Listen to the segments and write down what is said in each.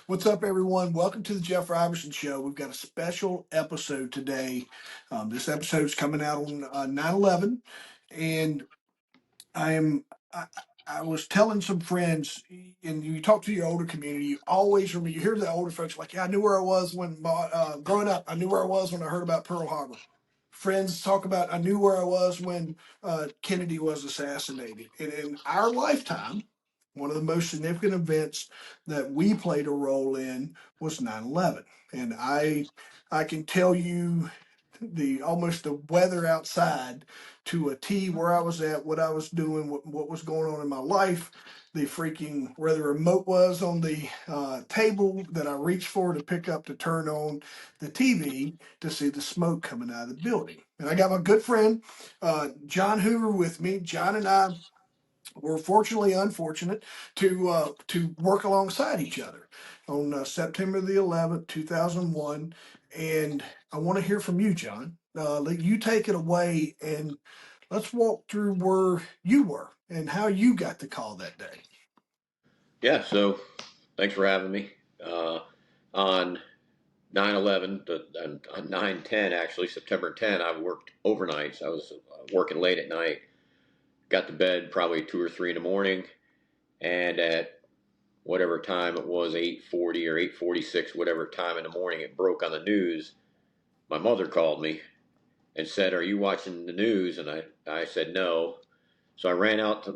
What's up, everyone? Welcome to the Jeff Robertson Show. We've got a special episode today. This episode is coming out on 9/11, and I am. I, I was telling some friends, and you talk to your older community. You always remember. You hear the older folks like, "Yeah, I knew where I was when growing up. I knew where I was when I heard about Pearl Harbor." Friends talk about, "I knew where I was when Kennedy was assassinated." And in our lifetime, one of the most significant events that we played a role in was 9/11. And I can tell you the almost the weather outside to a T, where I was at, what I was doing, what was going on in my life, the freaking where the remote was on the table that I reached for to pick up to turn on the TV to see the smoke coming out of the building. And I got my good friend John Hoover with me. John and I were fortunately unfortunate to work alongside each other on September the 11th, 2001. And I want to hear from you, John. Let you take it away and let's walk through where you were and how you got the call that day. Yeah, so thanks for having me. On 9/11, on 9/10, actually, September 10, I worked overnights. I was working late at night, got to bed probably 2 or 3 in the morning, and at whatever time it was, 8:40 or 8:46, whatever time in the morning, it broke on the news. My mother called me and said, "Are you watching the news?" And I said, "No." So I ran out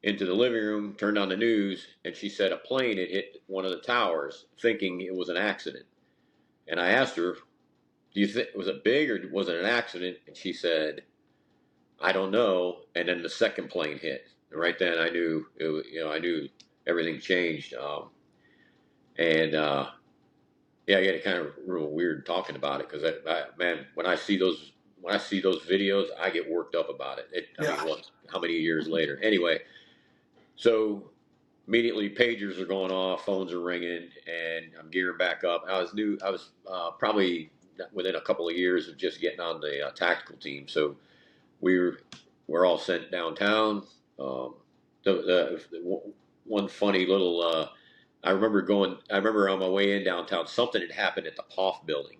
into the living room, turned on the news, and she said a plane had hit one of the towers, thinking it was an accident. And I asked her, "Do you think was it big or was it an accident?" And she said, "I don't know." And then the second plane hit. And right then, I knew I knew everything changed. And Yeah, I get it kind of real weird talking about it because man, when I see those videos, I get worked up about it. I Yeah. mean, what? How many years later? Anyway, so immediately pagers are going off, phones are ringing, and I'm gearing back up. I was probably within a couple of years of just getting on the tactical team. So we we're all sent downtown. Um, one funny little, I remember on my way in downtown, something had happened at the POF building.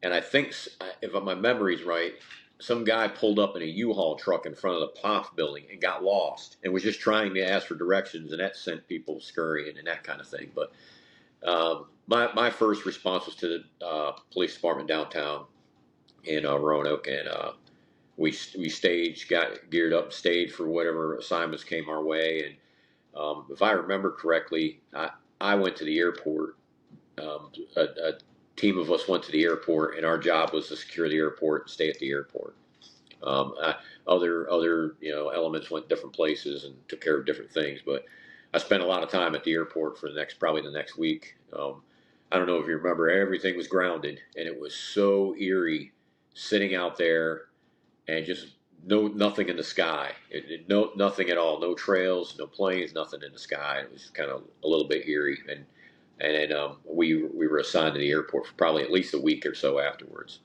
And I think, if my memory's right, some guy pulled up in a U-Haul truck in front of the POF building and got lost and was just trying to ask for directions, and that sent people scurrying and that kind of thing. But my first response was to the police department downtown in Roanoke, and we staged, got geared up, stayed for whatever assignments came our way. And if I remember correctly, I went to the airport. A team of us went to the airport, and our job was to secure the airport and stay at the airport. Um, I, other elements went different places and took care of different things, but I spent a lot of time at the airport for probably the next week. I don't know if you remember, everything was grounded, and it was so eerie sitting out there and just nothing in the sky. No, nothing at all. No trails, no planes, nothing in the sky. It was kind of a little bit eerie, and then we were assigned to the airport for probably at least a week or so afterwards.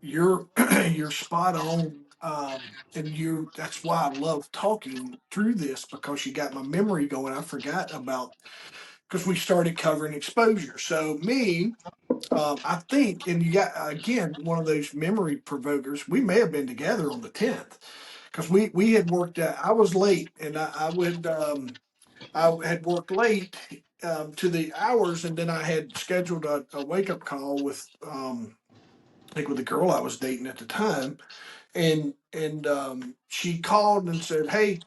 You're you're spot on. And you that's why I love talking through this because you got my memory going. I forgot about because we started covering exposure. So me, I think, and you got again one of those memory provokers. We may have been together on the 10th because we had worked. I was late, and I had worked late to the hours, and then I had scheduled a wake up call with I think with the girl I was dating at the time, and she called and said, "Hey."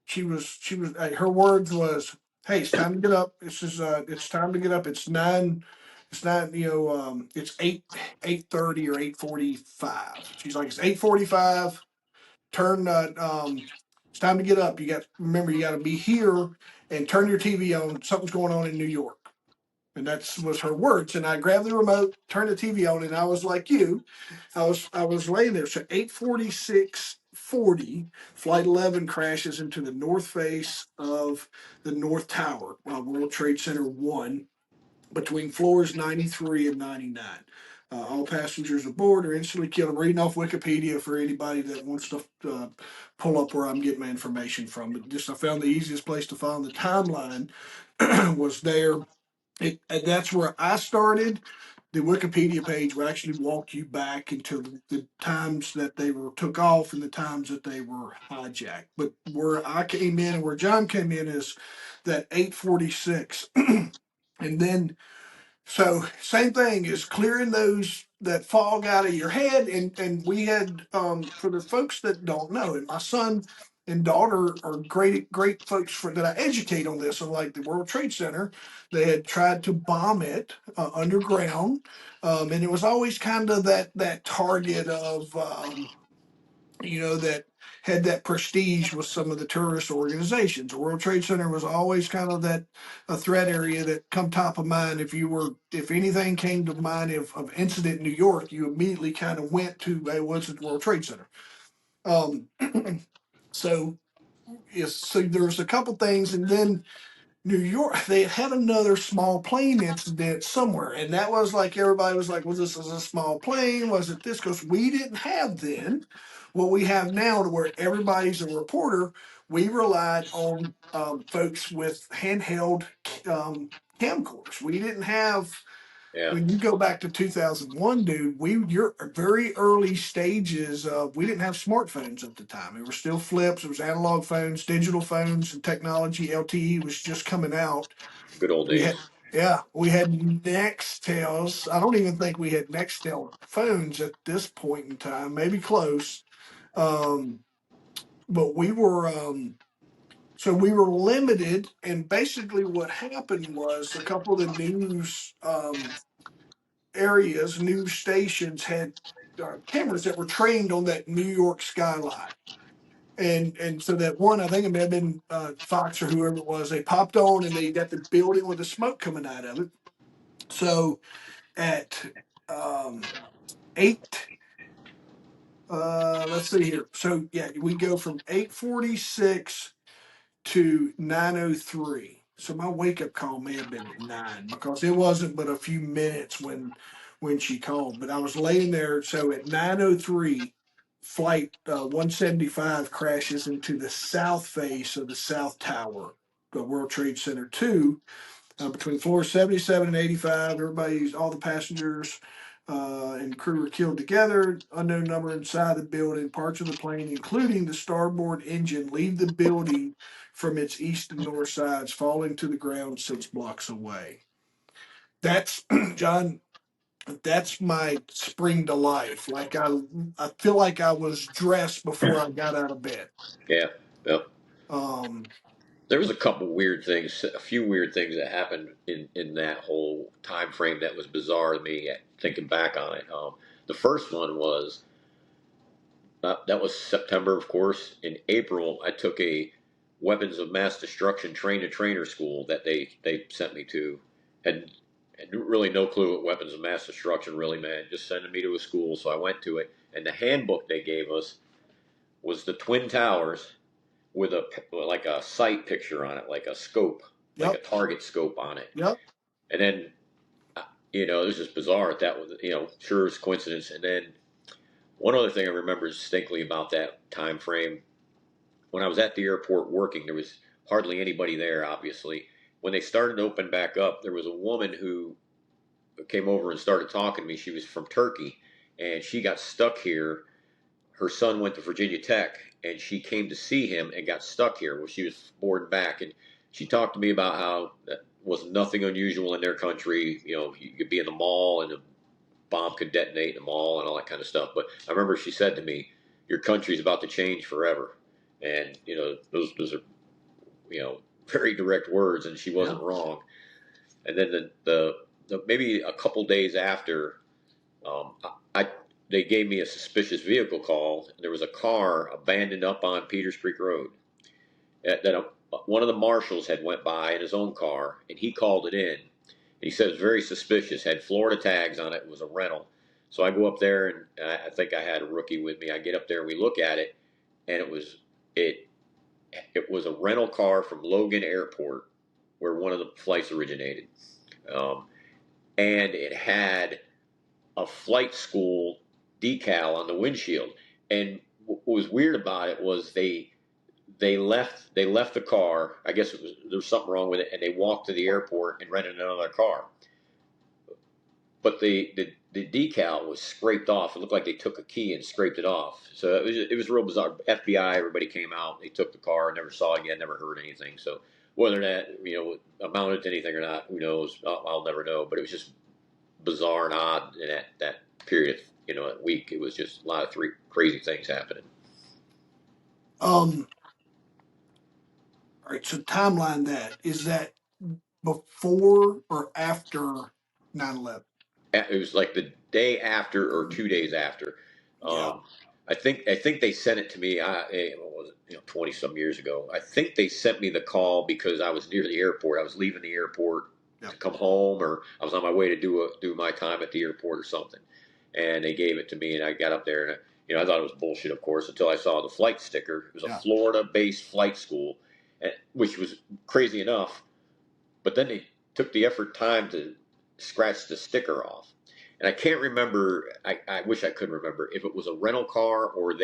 She was her words was, "Hey, it's time to get up. It's time to get up. It's nine, it's 8:30 or 8:45." She's like, "It's 8:45. Turn it's time to get up. Remember, you got to be here and turn your TV on. Something's going on in New York." And that was her words. And I grabbed the remote, turned the TV on, and I was like you. I was laying there. So 8:46:40, Flight 11 crashes into the north face of the North Tower, World Trade Center 1, between floors 93 and 99. All passengers aboard are instantly killed. I'm reading off Wikipedia for anybody that wants to pull up where I'm getting my information from. But just I found the easiest place to find the timeline was there. And that's where I started. The Wikipedia page will actually walk you back into the times that they were took off and the times that they were hijacked. But where I came in and where John came in is that 846. And then so same thing is clearing those that fog out of your head, and we had for the folks that don't know, and my son and daughter are great folks for that I educate on this. So like the World Trade Center, they had tried to bomb it underground, and it was always kind of that target of that had that prestige with some of the tourist organizations. The World Trade Center was always kind of that a threat area that come top of mind. If anything came to mind of incident in New York, you immediately kind of went to, hey, what's at the World Trade Center? Um, so yes, so there was a couple things, and then New York, they had another small plane incident somewhere, and that was like everybody was like, "Was this a small plane? Was it this?" Because we didn't have then what we have now, to where everybody's a reporter. We relied on folks with handheld camcorders. We didn't have Yeah, when you go back to 2001, dude, your very early stages of we didn't have smartphones at the time. It were still flips, it was analog phones, digital phones, and technology. LTE was just coming out. good old We days. had we had Nextels. I don't even think we had Nextel phones at this point in time, maybe close. Um, but we were so we were limited, and basically what happened was a couple of the news areas, news stations had cameras that were trained on that New York skyline. And so that one, I think it may have been Fox or whoever it was, they popped on and they got the building with the smoke coming out of it. So at um, eight, let's see here. So yeah, we go from 846 to 9:03. So my wake up call may have been at 9 because it wasn't but a few minutes when she called. But I was laying there. So at 9:03, flight 175 crashes into the south face of the South Tower, the World Trade Center 2, between floors 77 and 85. All the passengers and crew were killed together. Unknown number inside the building. Parts of the plane, including the starboard engine, leave the building from its east and north sides, falling to the ground 6 blocks away. That's John. That's my spring to life. I feel like I was dressed before I got out of bed. Yeah, yeah. Um, There was a couple weird things, a few weird things that happened in that whole time frame that was bizarre to me. Thinking back on it, the first one was that was September, of course. In April, I took a weapons of mass destruction trainer school that they sent me to. Had really no clue what weapons of mass destruction really meant. Just sending me to a school, so I went to it. And the handbook they gave us was the Twin Towers with like a sight picture on it, like a scope, like a yep, target scope on it. yep, And then, this is bizarre. That was, sure it's coincidence. And then one other thing I remember distinctly about that time frame, when I was at the airport working, there was hardly anybody there, obviously. When they started to open back up, there was a woman who came over and started talking to me. She was from Turkey, and she got stuck here. Her son went to Virginia Tech, and she came to see him and got stuck here. Well, she was boarding back, and she talked to me about how that was nothing unusual in their country. You could be in the mall and a bomb could detonate in the mall and all that kind of stuff. But I remember she said to me, "Your country's about to change forever," and those are very direct words, and she yeah, wasn't wrong. And then the maybe a couple days after, I they gave me a suspicious vehicle call. There was a car abandoned up on Peters Creek Road one of the marshals had went by in his own car, and he called it in. He said it was very suspicious, had Florida tags on it. It was a rental. So I go up there, and I think I had a rookie with me. I get up there, and we look at it, and it was a rental car from Logan Airport, where one of the flights originated, um, and it had a flight school decal on the windshield. And what was weird about it was they left the car. I guess there was something wrong with it, and they walked to the airport and rented another car. But the decal was scraped off. It looked like they took a key and scraped it off. So it was real bizarre. FBI, everybody came out. They took the car. Never saw it again. Never heard anything. So whether that amounted to anything or not, who knows? I'll never know. But it was just bizarre and odd in that period. That week. It was just a lot of crazy things happening. All right, so timeline that is that before or after 9/11? It was like the day after or 2 days after. Yeah, Um, I think they sent it to me. What was it? 20 some years ago. I think they sent me the call because I was near the airport. I was leaving the airport yeah. to come home, or I was on my way to do my time at the airport or something. And they gave it to me, and I got up there, and I thought it was bullshit, of course, until I saw the flight sticker. It was a Yeah. Florida-based flight school, which was crazy enough. But then they took the effort time to scratch the sticker off. And I can't remember. I wish I could remember if it was a rental car or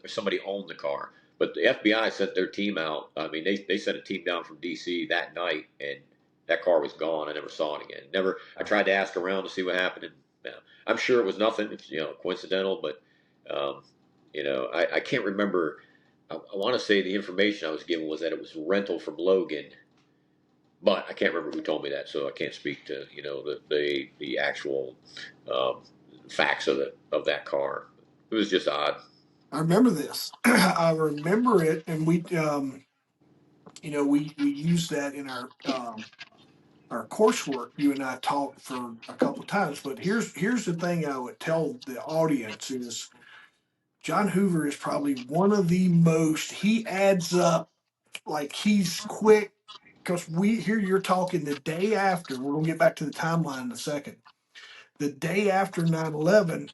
somebody owned the car. But the FBI sent their team out. I mean, they sent a team down from D.C. that night, and that car was gone. I never saw it again. Never. I tried to ask around to see what happened, and I'm sure it was nothing. It's coincidental, but um, I can't remember. I want to say the information I was given was that it was rental from Logan, but I can't remember who told me that, so I can't speak to the actual um, facts of that car. It was just odd. I remember this. I remember it, and we used that in our coursework. You and I talked for a couple of times, but here's the thing I would tell the audience is John Hoover is probably one of the most. He adds up like he's quick because we here you're talking the day after. We're gonna get back to the timeline in a second. The day after 9/11,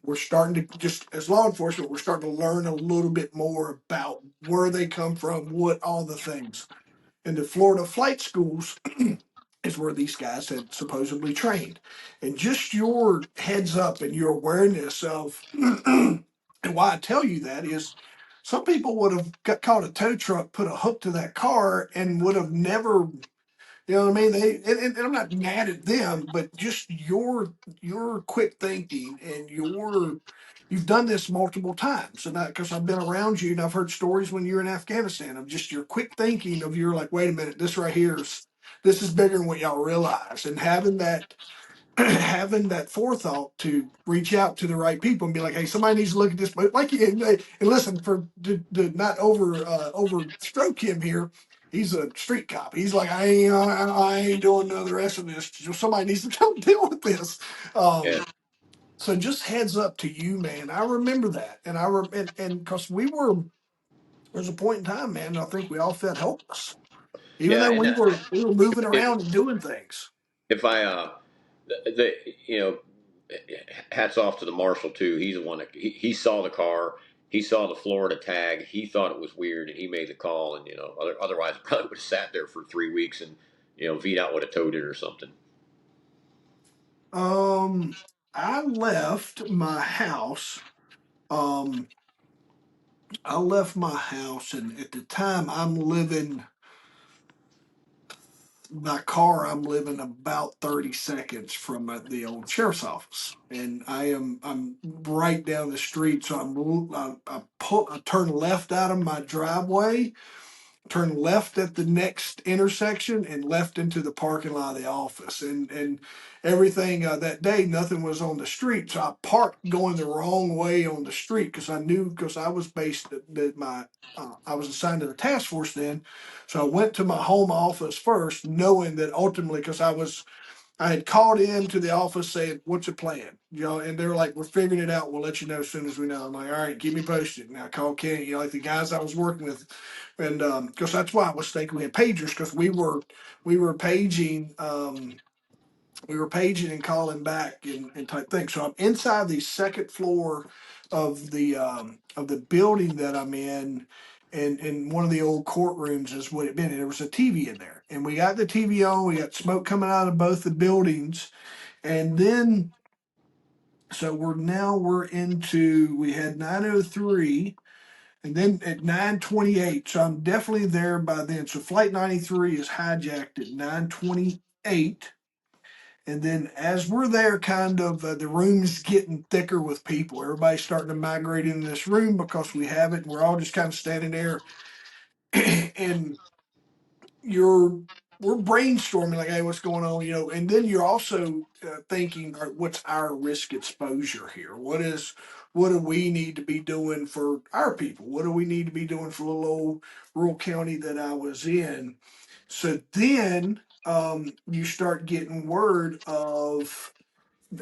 we're starting to just as law enforcement, we're starting to learn a little bit more about where they come from, what all the things. And the Florida flight schools is where these guys had supposedly trained. And just your heads up and your awareness of, and why I tell you that is some people would have got caught a tow truck, put a hook to that car, and would have never, you know what I mean? And I'm not mad at them, but just your quick thinking and you've done this multiple times, and because I've been around you and I've heard stories when you're in Afghanistan of just your quick thinking of you're like, wait a minute, this is bigger than what y'all realize, and having that having that forethought to reach out to the right people and be like, hey, somebody needs to look at this. But like, and listen, to not overstroke him here. He's a street cop. He's like, I ain't doing none of the rest of this. Somebody needs to come deal with this. Yeah, So just heads up to you, man. I remember that, and and because there's a point in time, man. I think we all felt helpless, even yeah, though and we were moving if around and doing things. if I the hats off to the marshal too. He's the one that he saw the car. He saw the Florida tag. He thought it was weird, and he made the call. And otherwise, probably would have sat there for 3 weeks, and VDOT would have towed it or something. Um, I left my house. Um, I left my house, and at the time, my car. I'm living about 30 seconds from the old sheriff's office, and I'm right down the street. So I turn left out of my driveway, turn left at the next intersection, and left into the parking lot of the office, and everything that day nothing was on the street, so I parked going the wrong way on the street because I knew, because I was based at my I was assigned to the task force then, so I went to my home office first, knowing that ultimately, because I had called in to the office saying, "What's your plan?" And they're like, "We're figuring it out. We'll let you know as soon as we know." I'm like, "All right, keep me posted." And I called Kenny, like the guys I was working with, and because that's why I was thinking we had pagers, because we were paging. We were paging and calling back and type thing. So I'm inside the second floor of the building that I'm in, and one of the old courtrooms is what it been. And there was a TV in there, and we got the TV on. We got smoke coming out of both the buildings, and then So we're into, we had 903 and then at 928. So I'm definitely there by then. So flight 93 is hijacked at 928. And then as we're there, kind of the room's getting thicker with people. Everybody's starting to migrate into this room because we have it. And we're all just kind of standing there. And you're we're brainstorming like, hey, what's going on, and then you're also thinking, all right, what's our risk exposure here? What do we need to be doing for our people? What do we need to be doing for little old rural county that I was in? So then you start getting word of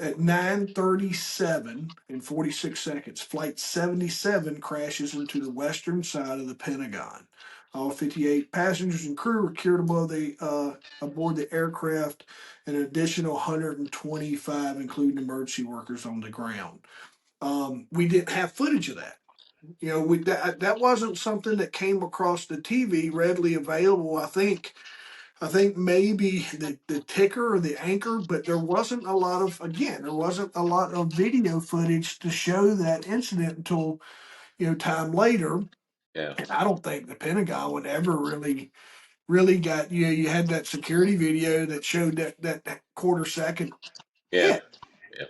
at 9:37 and 46 seconds, Flight 77 crashes into the western side of the Pentagon. All 58 passengers and crew were cured aboard the aircraft, and an additional 125, including emergency workers, on the ground. We didn't have footage of that. That wasn't something that came across the TV readily available. I think maybe the ticker or the anchor, but there wasn't a lot of, again, there wasn't a lot of video footage to show that incident until, time later. Yeah. And I don't think the Pentagon would ever really got, you had that security video that showed that quarter second Yeah. hit. Yeah.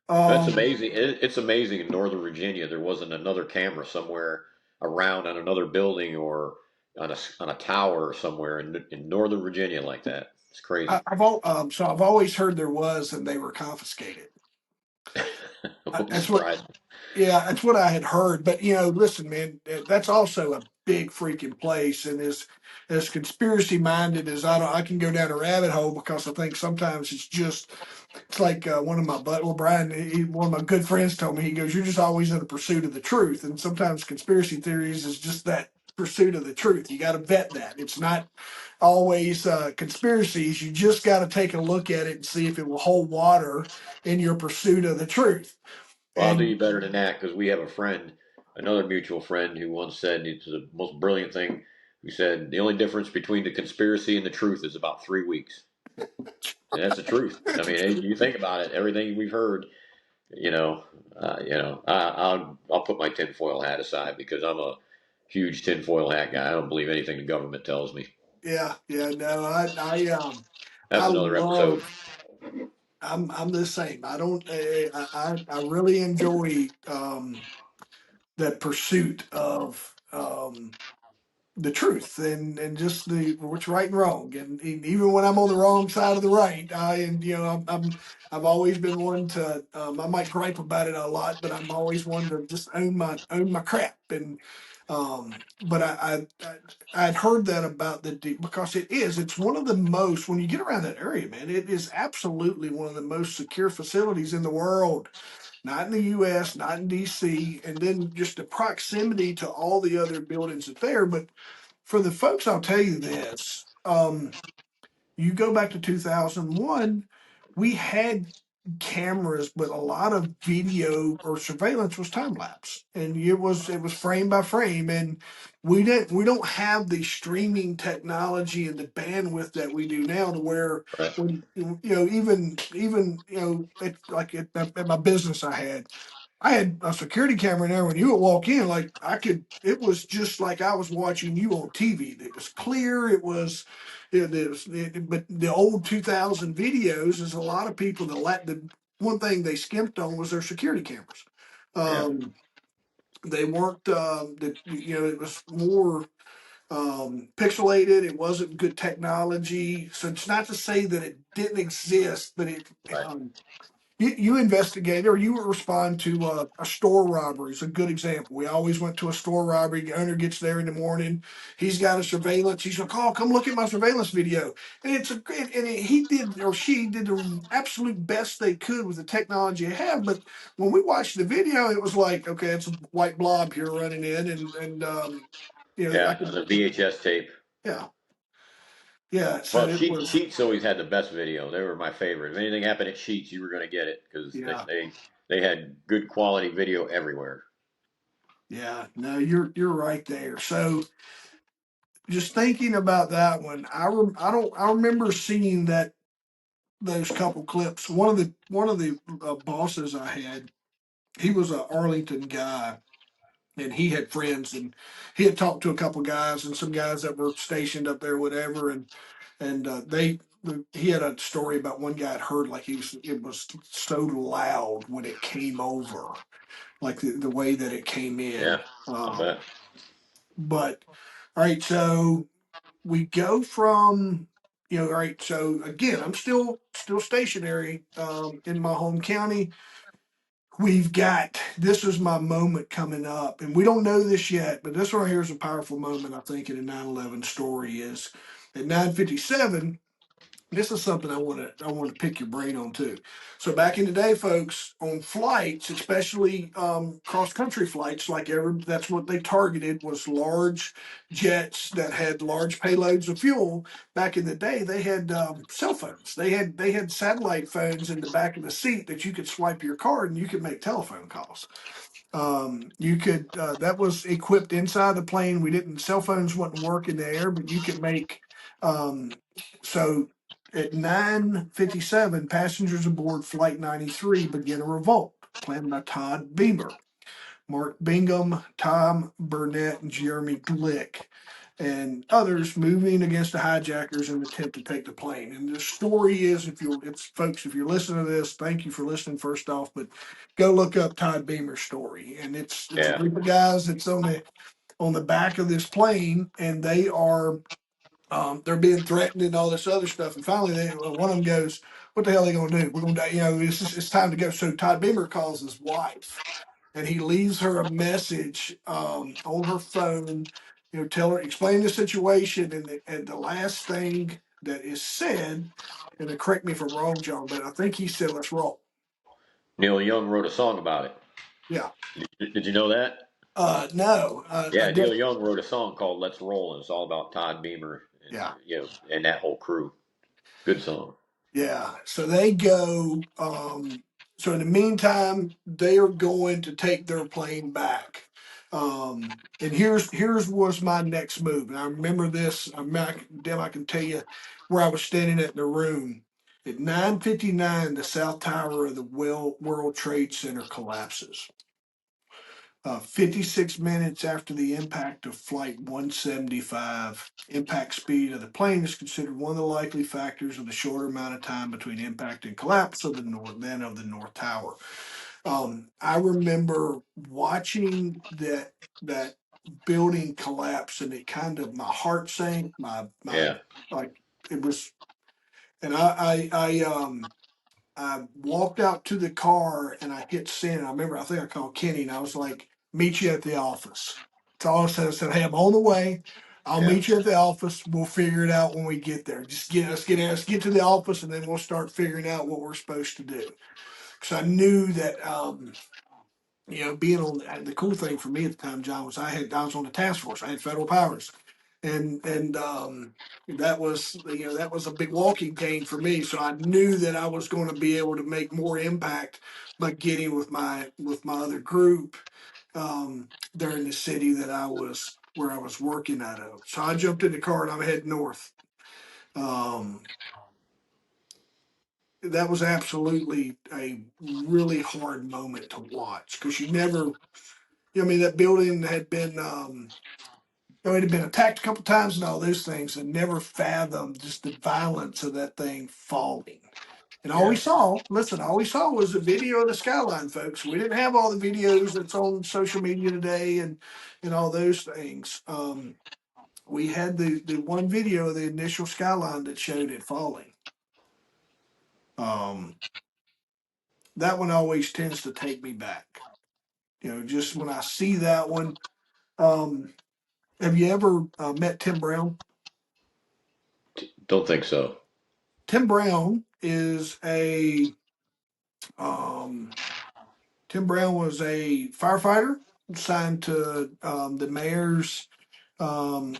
That's Um, amazing. It's amazing in Northern Virginia there wasn't another camera somewhere around on another building or on a tower somewhere in Northern Virginia like that. It's crazy. so I've always heard there was, and they were confiscated. Wouldn't That's what surprise me. Yeah, that's what I had heard. But listen, man, that's also a big freaking place. And as conspiracy minded as I can go down a rabbit hole because I think sometimes it's like one of my well, Brian, one of my good friends told me. He goes, "You're just always in the pursuit of the truth." And sometimes conspiracy theories is just that pursuit of the truth. You got to vet that. It's not always conspiracies. You just got to take a look at it and see if it will hold water in your pursuit of the truth. Well, I'll do And you better than that because we have a friend, another mutual friend, who once said it's the most brilliant thing. Who said the only difference between the conspiracy and the truth is about 3 weeks, and that's the truth. I mean, you think about it, everything we've heard. I'll put my tinfoil hat aside because I'm a huge tinfoil hat guy. I don't believe anything the government tells me. Yeah, yeah, no, I That's another episode. love. I'm the same. I don't. I really enjoy that pursuit of the truth and just the what's right and wrong. And even when I'm on the wrong side of the right, I've always been one to. I might gripe about it a lot, but I'm always one to just own my crap. But I'd heard that about because it's one of the most, when you get around that area, man, it is absolutely one of the most secure facilities in the world. Not in the U.S., not in D.C., and then just the proximity to all the other buildings that there. But for the folks, I'll tell you this. You go back to 2001, we had cameras, but a lot of video or surveillance was time lapse, and it was frame by frame. And we don't have the streaming technology and the bandwidth that we do now to where Right. when even at my business I had a security camera in there. When you would walk in, like it was just like I was watching you on TV. It was clear. But the old 2000 videos is a lot of people the one thing they skimped on was their security cameras. Yeah. They weren't, it was more pixelated. It wasn't good technology. So it's not to say that it didn't exist, but Right. you investigate or you respond to a store robbery is a good example. We always went to a store robbery. The owner gets there in the morning. He's got a surveillance. He's like, "Oh, come look at my surveillance video." And it's a great, and he did or she did the absolute best they could with the technology they have. But when we watched the video, it was like, okay, it's a white blob here running in, I Yeah. On could, the VHS tape. yeah, yeah. So Well, it Sheets was, Sheets always had the best video. They were my favorite. If anything happened at Sheets, you were going to get it because yeah, they had good quality video everywhere. yeah. No, you're right there. So just thinking about that one, I remember seeing that those couple clips. One of the bosses I had, he was a Arlington guy, and he had friends, and he had talked to a couple guys and some guys that were stationed up there, whatever, and he had a story about one guy had heard like it was so loud when it came over, like the way that it came Yeah, in. I bet. But all right, so we go from, all right, so again, I'm still stationary in my home county. We've got, this is my moment coming up, and we don't know this yet, but this right here is a powerful moment, I think, in a 9/11 story. Is at 9:57. This is something I want to pick your brain on too. So back in the day, folks, on flights, especially cross country flights, that's what they targeted, was large jets that had large payloads of fuel. Back in the day, they had cell phones. They had satellite phones in the back of the seat that you could swipe your card and you could make telephone calls. You could that was equipped inside the plane. We didn't Cell phones wouldn't work in the air, but you could make um, so at 9:57, passengers aboard Flight 93 began a revolt planned by Todd Beamer, Mark Bingham, Tom Burnett, and Jeremy Glick, and others, moving against the hijackers in an attempt to take the plane. And the story is, if you're listening to this, thank you for listening first off, but go look up Todd Beamer's story. And it's a Yeah, group of guys that's on the back of this plane, and they're being threatened and all this other stuff. And finally, one of them goes, "What the hell are they going to do? We're going to, it's time to go." So Todd Beamer calls his wife, and he leaves her a message on her phone. Tell her, explain the situation, and the last thing that is said, and correct me if I'm wrong, John, but I think he said, "Let's roll." Neil Young wrote a song about it. Yeah. Did you know that? No, I Yeah, Neil did. Young wrote a song called "Let's Roll," and it's all about Todd Beamer and Yeah. and that whole crew. Good song. Yeah. So they go. So in the meantime, they are going to take their plane back. And here's was my next move. And I remember this. I can tell you where I was standing at in the room. At 9:59, the south tower of the World Trade Center collapses. 56 minutes after the impact of Flight 175, impact speed of the plane is considered one of the likely factors of the shorter amount of time between impact and collapse of the North Tower. I remember watching that building collapse, and it kind of my heart sank. My Yeah, like it was, and I walked out to the car and I hit send. I remember, I think I called Kenny and I was like, "Meet you at the office." That's all I said. I said, "Hey, I'm on the way. I'll yeah, meet you at the office. We'll figure it out when we get there. Just get to the office, and then we'll start figuring out what we're supposed to do." Because I knew that being on the cool thing for me at the time, John, was I was on the task force. I had federal powers, and that was a big walking cane for me. So I knew that I was going to be able to make more impact by getting with my other group there in the city that I was where I was working out of. So I jumped in the car and I'm heading north. Um, that was absolutely a really hard moment to watch because you never I mean, that building had been, it had been attacked a couple times and all those things, and never fathomed just the violence of that thing falling. And yeah. all we saw was a video of the skyline, folks. We didn't have all the videos that's on social media today and all those things. We had the one video of the initial skyline that showed it falling. Um, that one always tends to take me back. Just when I see that one. Um, have you ever met Tim Brown? Don't think so. Tim Brown is a um, Tim Brown was a firefighter assigned to the mayor's.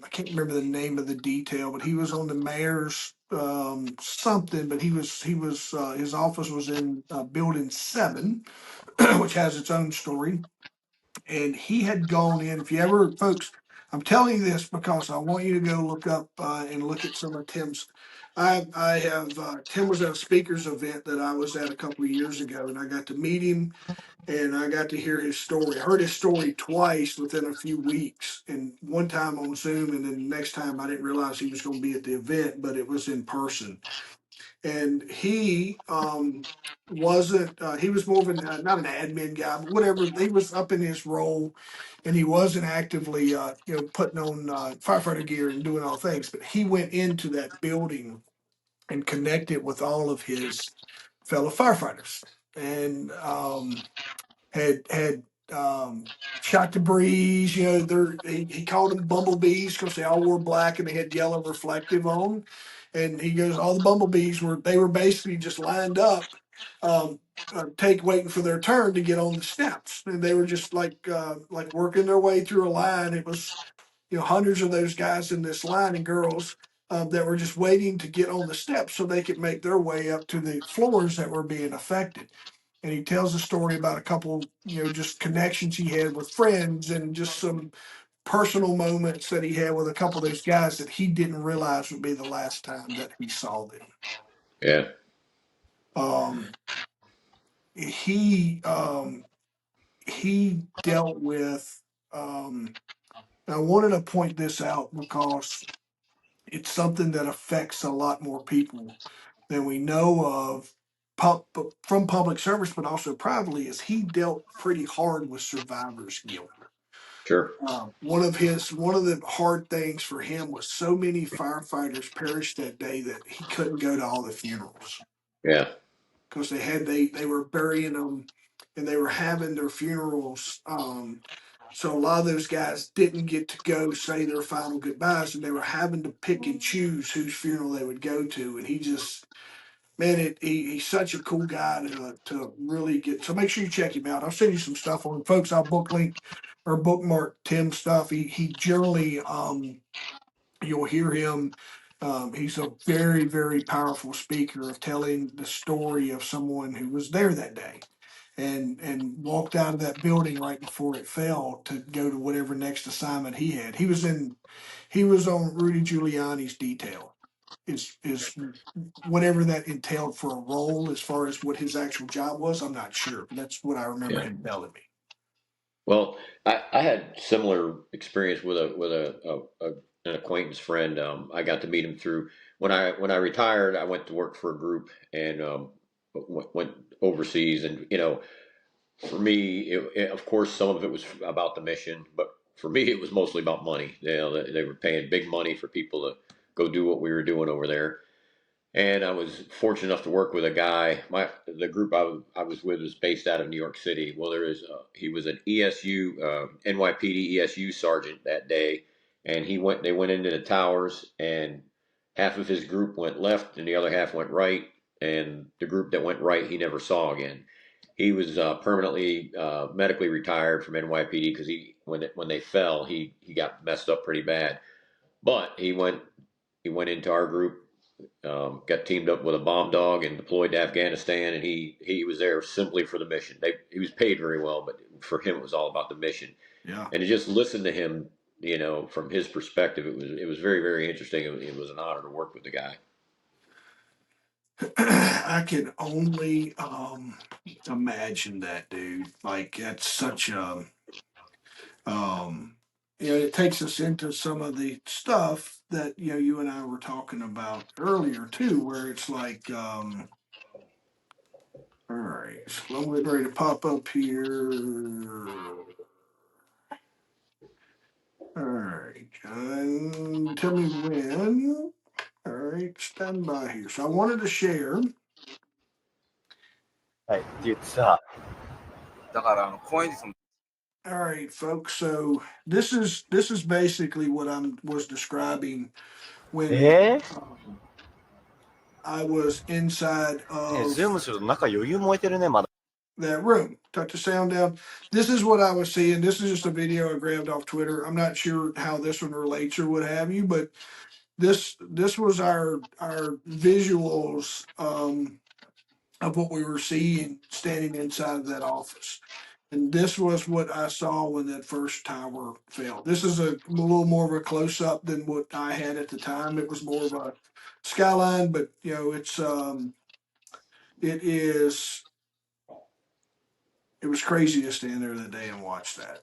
I can't remember the name of the detail, but he was on the mayor's something. But he was his office was in Building 7, which has its own story. And he had gone in. If you ever, folks, I'm telling you this because I want you to go look up and look at some of Tim's. I have Tim was at a speakers event that I was at a couple of years ago, and I got to meet him and I got to hear his story. I heard his story twice within a few weeks, and one time on Zoom, and then the next time I didn't realize he was going to be at the event, but it was in person. And he wasn't. He was more of an not an admin guy, but whatever. He was up in his role, and he wasn't actively, putting on firefighter gear and doing all things. But he went into that building and connected with all of his fellow firefighters, and had shot the breeze. He called them bumblebees because they all wore black and they had yellow reflective on. And he goes, all the bumblebees were basically just lined up, um, waiting for their turn to get on the steps, and they were just like working their way through a line. It was hundreds of those guys in this line and girls. That were just waiting to get on the steps so they could make their way up to the floors that were being affected. And he tells a story about a couple, just connections he had with friends and just some personal moments that he had with a couple of those guys that he didn't realize would be the last time that he saw them. Yeah. Um, he he dealt with. I wanted to point this out because it's something that affects a lot more people than we know of from public service, but also privately, is he dealt pretty hard with survivor's guilt. Sure. One of the hard things for him was so many firefighters perished that day that he couldn't go to all the funerals Yeah. because they were burying them and they were having their funerals. So a lot of those guys didn't get to go say their final goodbyes, and they were having to pick and choose whose funeral they would go to. And he just, man, he's such a cool guy to really get. So make sure you check him out. I'll send you some stuff on folks. I'll book link or bookmark Tim's stuff. He generally you'll hear him. He's a very, very powerful speaker of telling the story of someone who was there that day and walked out of that building right before it fell to go to whatever next assignment he had. He was on Rudy Giuliani's detail. Is whatever that entailed for a role as far as what his actual job was, I'm not sure. But that's what I remember Yeah. him telling me. Well, I had similar experience with an acquaintance friend. I got to meet him through when I retired. I went to work for a group and went overseas, and for me, of course, some of it was about the mission, but for me, it was mostly about money. They were paying big money for people to go do what we were doing over there. And I was fortunate enough to work with a guy. The group I was with was based out of New York City. Well, he was an ESU NYPD ESU sergeant that day, and they went into the towers, and half of his group went left, and the other half went right. And the group that went right, he never saw again. He was permanently medically retired from NYPD because when they fell, he got messed up pretty bad. But he went into our group, got teamed up with a bomb dog and deployed to Afghanistan, and he was there simply for the mission. He was paid very well, but for him it was all about the mission. Yeah. And to just listen to him, from his perspective, it was very, very interesting. It was an honor to work with the guy. I can only imagine that, dude. Like that's such a um it takes us into some of the stuff that you and I were talking about earlier too, where it's like all right, so I'm getting ready to pop up here. All right, John, tell me when. All right, stand by here. So I wanted to share. はい。って言ってさ、だから高円寺その All right, folks. So this is basically what I was describing when I was inside ズー of ムすると中余裕燃えてるね、まだ。 that room. Tuck the sound down. This is what I was seeing. This is just a video I grabbed off Twitter. I'm not sure how this one relates or what have you, but this was our visuals of what we were seeing standing inside of that office. And this was what I saw when that first tower fell. This is a little more of a close up than what I had at the time. It was more of skyline, but it's it is it was crazy to stand there that day and watch that.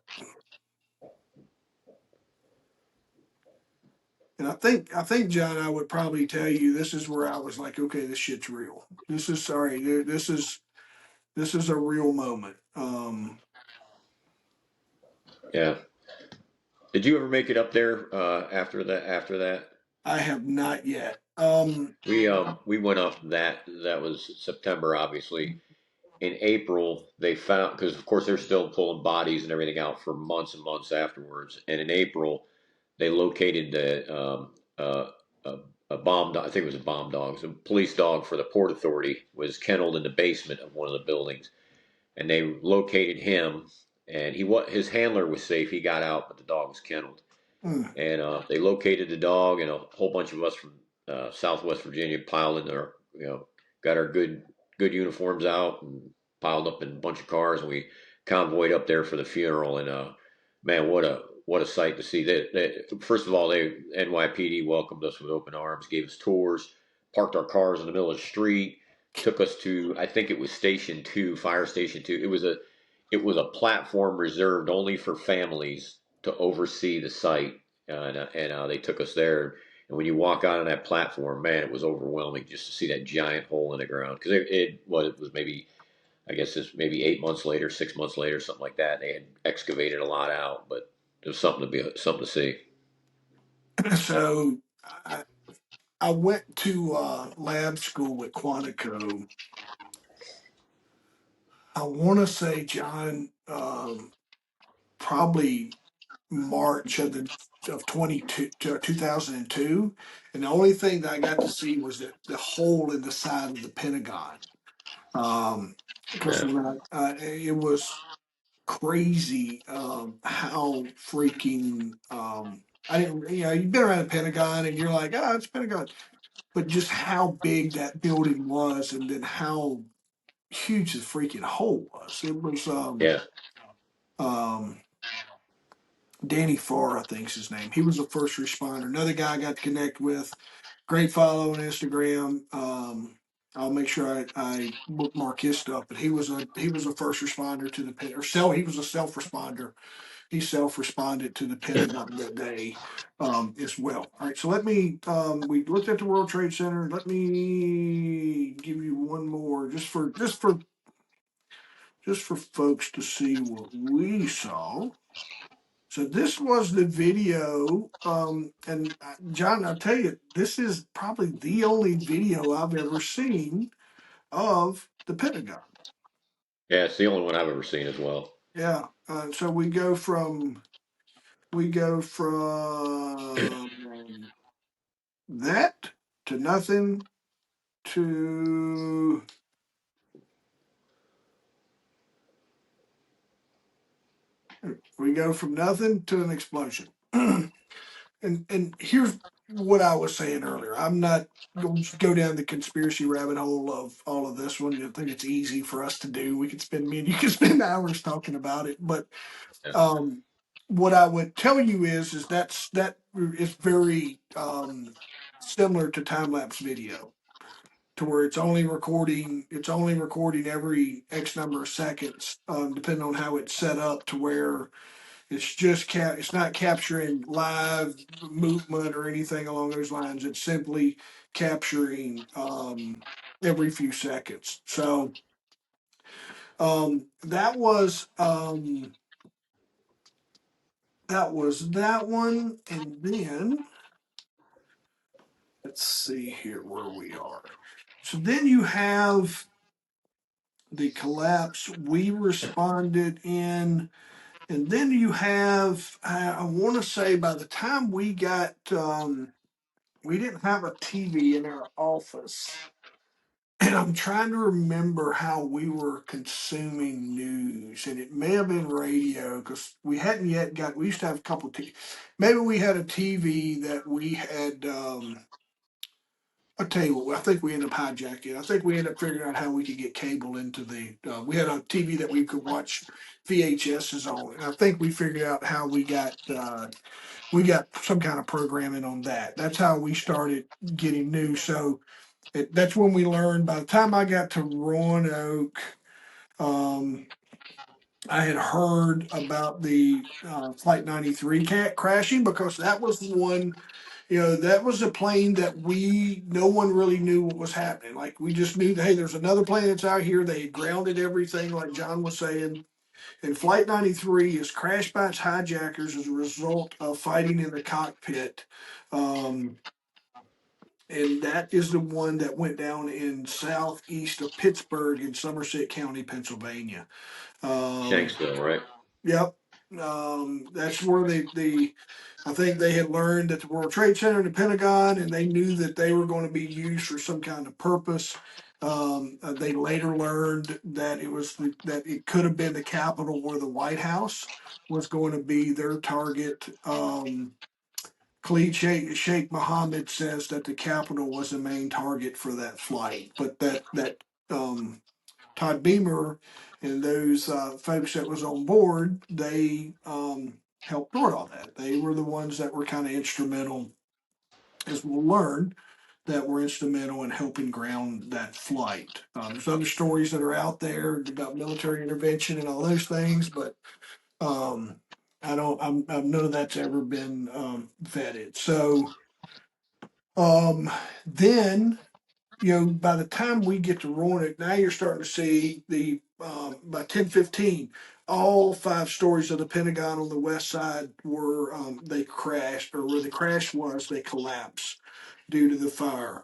And I think John, I would probably tell you this is where I was like, okay, this shit's real. This is sorry, dude, this is a real moment. Yeah. Did you ever make it up there after that? After that, I have not yet. we went up that was September, obviously. In April, they found because of course they're still pulling bodies and everything out for months and months afterwards. And in April, they located a, a bomb dog. I think it was a bomb dog. It was a police dog for the Port Authority was kenneled in the basement of one of the buildings, and they located him. And his handler was safe. He got out, but the dog was kenneled. mm, And they located the dog, and a whole bunch of us from Southwest Virginia piled in there. Got our good uniforms out and piled up in a bunch of cars, and we convoyed up there for the funeral. And man, what a sight to see! First of all, NYPD welcomed us with open arms, gave us tours, parked our cars in the middle of the street, took us to I think it was Station Two, Fire Station Two. It was a platform reserved only for families to oversee the site, and they took us there. And when you walk out on that platform, man, it was overwhelming just to see that giant hole in the ground. Because it was maybe, I guess it's maybe 8 months later, 6 months later, something like that. They had excavated a lot out, but it was something to see. so I, I went to lab school at Quantico. I want to say, John, probably March of 2002, and the only thing that I got to see was the hole in the side of the Pentagon. Because Yeah, when it was crazy how freaking I didn't you've been around the Pentagon and you're like, oh, it's Pentagon, but just how big that building was, and then how huge the freaking hole was. It was yeah, um Danny Farr, I think's his name. He was a first responder. Another guy I got to connect with. Great follow on Instagram. I'll make sure I bookmark his stuff. But he was a first responder to the pit, or he was a self responder. He self responded to the Pentagon that day as well. All right, so let me. We looked at the World Trade Center. Let me give you one more, just for folks to see what we saw. So this was the video, and John, I'll tell you, this is probably the only video I've ever seen of the Pentagon. yeah. It's the only one I've ever seen as well. Yeah. So we go from that to nothing to we go from nothing to an explosion. And here's what I was saying earlier. I'm not going to go down the conspiracy rabbit hole of all of this one. I think it's easy for us to do. We could spend me and you could spend hours talking about it. But Yeah, um, what I would tell you is that is very similar to time lapse video, to where it's only recording every X number of seconds, depending on how it's set up, to where it's not capturing live movement or anything along those lines. It's simply capturing every few seconds. So that was that one, and then let's see here where we are. So then you have the collapse. We responded in. And then you have, I want to say, by the time we didn't have a TV in our office. And I'm trying to remember how we were consuming news. And it may have been radio, because we used to have a couple maybe we had a TV that we had I'll tell you what, I think we ended up hijacking. I think we ended up figuring out how we could get cable into the. We had a TV that we could watch VHSs on, and I think we figured out how we got some kind of programming on that. That's how we started getting news. So that's when we learned. By the time I got to Roanoke, um, I had heard about the Flight 93 cat crashing because that was the one, that was a plane that no one really knew what was happening. Like we just knew that, hey, there's another plane that's out here. They had grounded everything, like John was saying. And Flight 93 is crashed by its hijackers as a result of fighting in the cockpit. Um, and that is the one that went down in southeast of Pittsburgh in Somerset County, Pennsylvania. Um, Shanksville, right? Yep. That's where I think they had learned that the World Trade Center and the Pentagon, and they knew that they were going to be used for some kind of purpose. They later learned that that it could have been the Capitol or the White House was going to be their target. Khalid Sheikh Mohammed says that the Capitol was the main target for that flight, but that um, Todd Beamer and those folks that was on board, they helped thwart all that. They were the ones that were kind of instrumental, as we'll learn, that were instrumental in helping ground that flight. There's other stories that are out there about military intervention and all those things, but um, none of that's ever been vetted. So then by the time we get to Roanoke, now you're starting to see by 10:15, all five stories of the Pentagon on the west side were they crashed, or where the crash was, they collapsed due to the fire.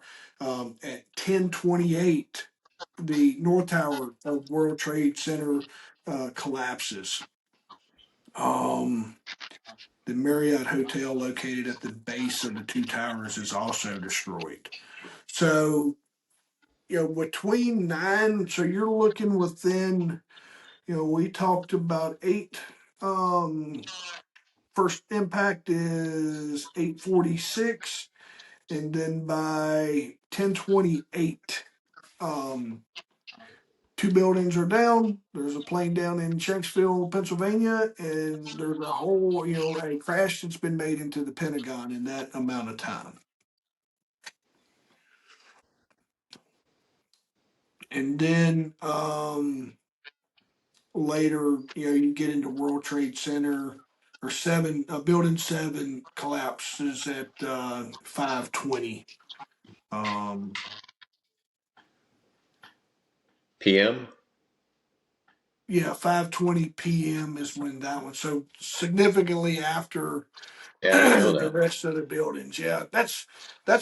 At 10:28, the North Tower of World Trade Center collapses. Um, the Marriott Hotel located at the base of the two towers is also destroyed. So between nine, so you're looking within, we talked about eight. Um, First impact is 8:46, and then by 10:28, um, two buildings are down. There's a plane down in Shanksville, Pennsylvania, and there's a whole, a crash that's been made into the Pentagon in that amount of time. And then later, you get into World Trade Center or building seven collapses at 5:20. Um, PM. yeah, 5:20 p.m. is when that one. So significantly after Yeah, I didn't know the that. rest of the buildings. Yeah, that's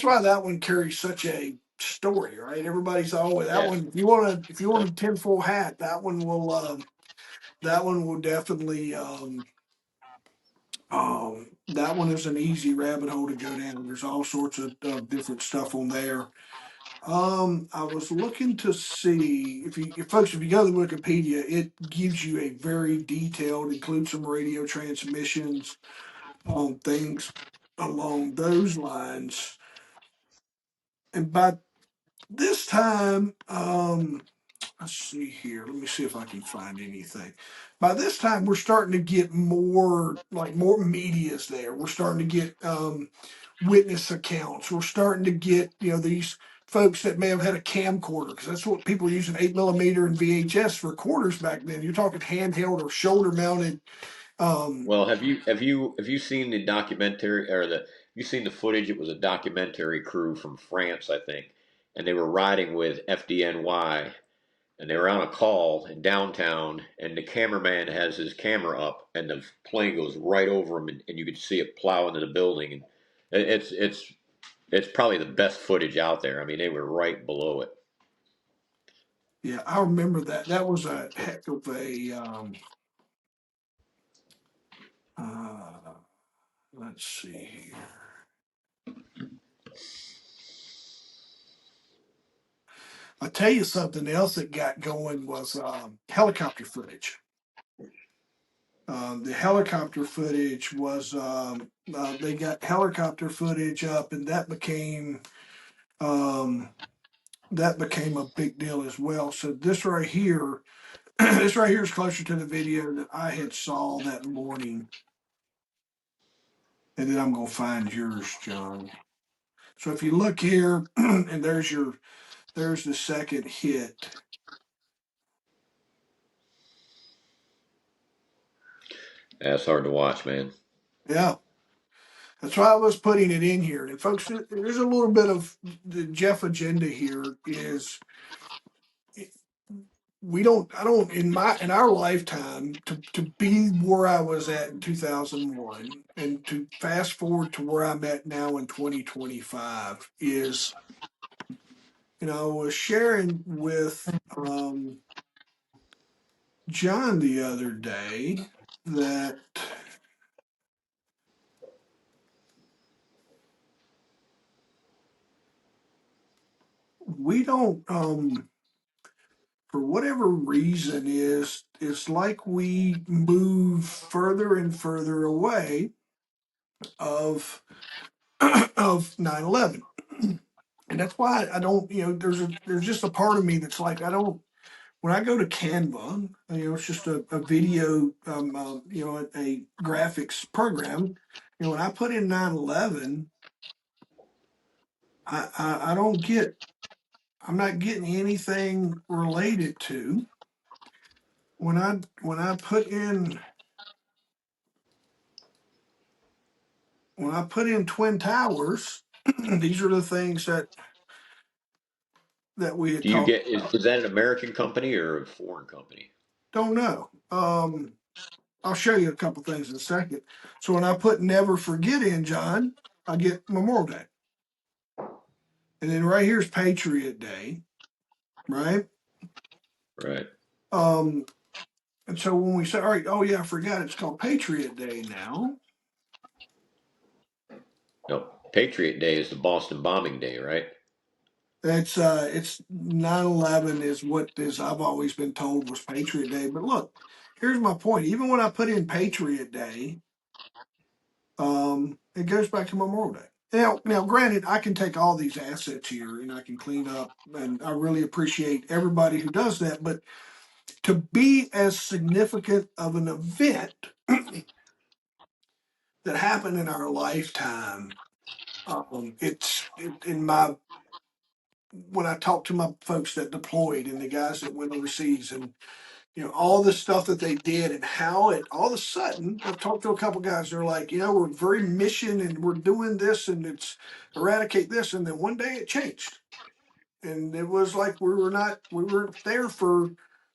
why that one carries such a story, right? Everybody's always that Yeah. one. If you want a tinfoil hat, that one will definitely. That one is an easy rabbit hole to go down. There's all sorts of different stuff on there. I was looking to see if you go to Wikipedia, it gives you a very detailed, includes some radio transmissions on things along those lines. And by this time, let's see here. Let me see if I can find anything. By this time, we're starting to get more media's there. We're starting to get witness accounts. We're starting to get these folks that may have had a camcorder, because that's what people were using, 8 millimeter and VHS recorders back then. You're talking handheld or shoulder mounted. Um, Well, have you seen the documentary or you seen the footage? It was a documentary crew from France, I think, and they were riding with FDNY, and they were on a call in downtown, and the cameraman has his camera up, and the plane goes right over him, and you could see it plow into the building, and it's probably the best footage out there. I mean, they were right below it. yeah, I remember that. That was a heck of a. Uh, let's see here. I'll tell you something else that got going was helicopter footage. The helicopter footage was they got helicopter footage up, and that became um, that became a big deal as well. So this right here, this right here is closer to the video that I had saw that morning. And then I'm gonna find yours, John. So if you look here, and there's the second hit. That's hard to watch, man. Yeah, that's why I was putting it in here. And folks, there's a little bit of the Jeff agenda here. Is we don't I don't in our lifetime to be where I was at in 2001 and to fast forward to where I'm at now in 2025 is, I was sharing with John the other day that we don't for whatever reason is it's like we move further and further away of of 9/11. And that's why I don't, there's just a part of me that's like I don't when I go to Canva, it's just a video, a graphics program. When I put in 9/11, I don't get, I'm not getting anything related to when I put in Twin Towers. These are the things that we had Do you talked get about. is that an American company or a foreign company? Don't know. I'll show you a couple things in a second. So when I put Never Forget in, John, I get Memorial Day. And then right here's Patriot Day, right? Right. Um, and so when we say, all right, oh yeah, I forgot it's called Patriot Day now. No, Patriot Day is the Boston bombing day, right? It's 9/11 is what is I've always been told was Patriot Day. But look, here's my point. Even when I put in Patriot Day, it goes back to Memorial Day. Now, granted, I can take all these assets here and I can clean up, and I really appreciate everybody who does that. But to be as significant of an event that happened in our lifetime, in my when I talk to my folks that deployed and the guys that went overseas, and all the stuff that they did and how it all of a sudden, I've talked to a couple guys, they're like, we're very mission and we're doing this and it's eradicate this, and then one day it changed, and it was like we weren't there for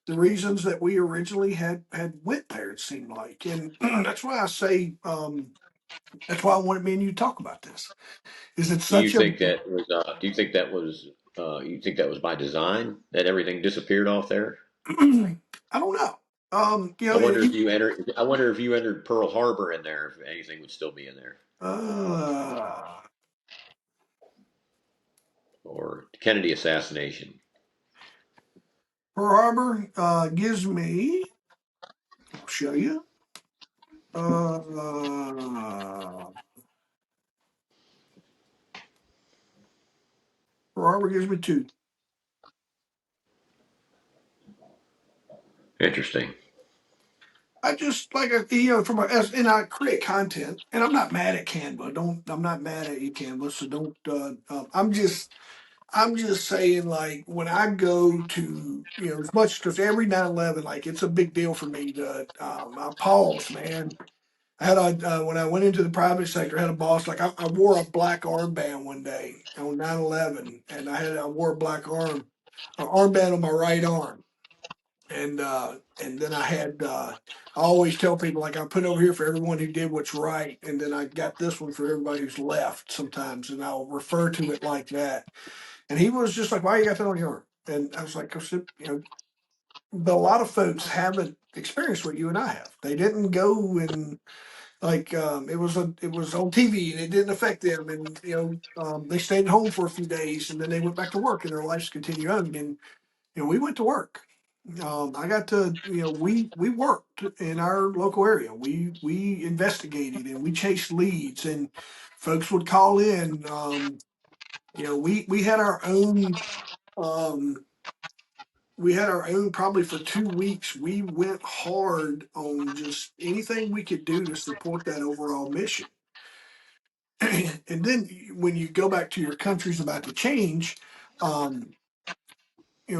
the reasons that we originally had went there, it seemed like. And that's why I say, that's why I wanted me and you to talk about this. Is it Do you such a think that was? Do you think that was? You think that was by design that everything disappeared off there? I don't know. I wonder if you entered Pearl Harbor in there, if anything would still be in there, uh, or Kennedy assassination. Pearl Harbor gives me. I'll show you. Pearl Harbor gives me two. Interesting. I just like from and I create content, and I'm not mad at Canva. I'm not mad at you, Canva. So don't. I'm just saying, like, when I go to, as much because every 9/11, like, it's a big deal for me to, I pause, man. I had when I went into the private sector, I had a boss, like, I wore a black armband one day on 9/11, and I wore a black armband on my right arm. And then I always tell people, like, I put over here for everyone who did what's right. And then I got this one for everybody who's left sometimes. And I'll refer to it like that. And he was just like, why you got that on your arm? And I was like, 'cause but a lot of folks haven't experienced what you and I have. They didn't go and like, it was on TV and it didn't affect them. And, they stayed at home for a few days and then they went back to work and their lives continued on. And, we went to work. I got to, we worked in our local area. We investigated and we chased leads, and folks would call in. We had our own. Um, we had our own probably for 2 weeks. We went hard on just anything we could do to support that overall mission. And then when you go back to your country's about to change, um,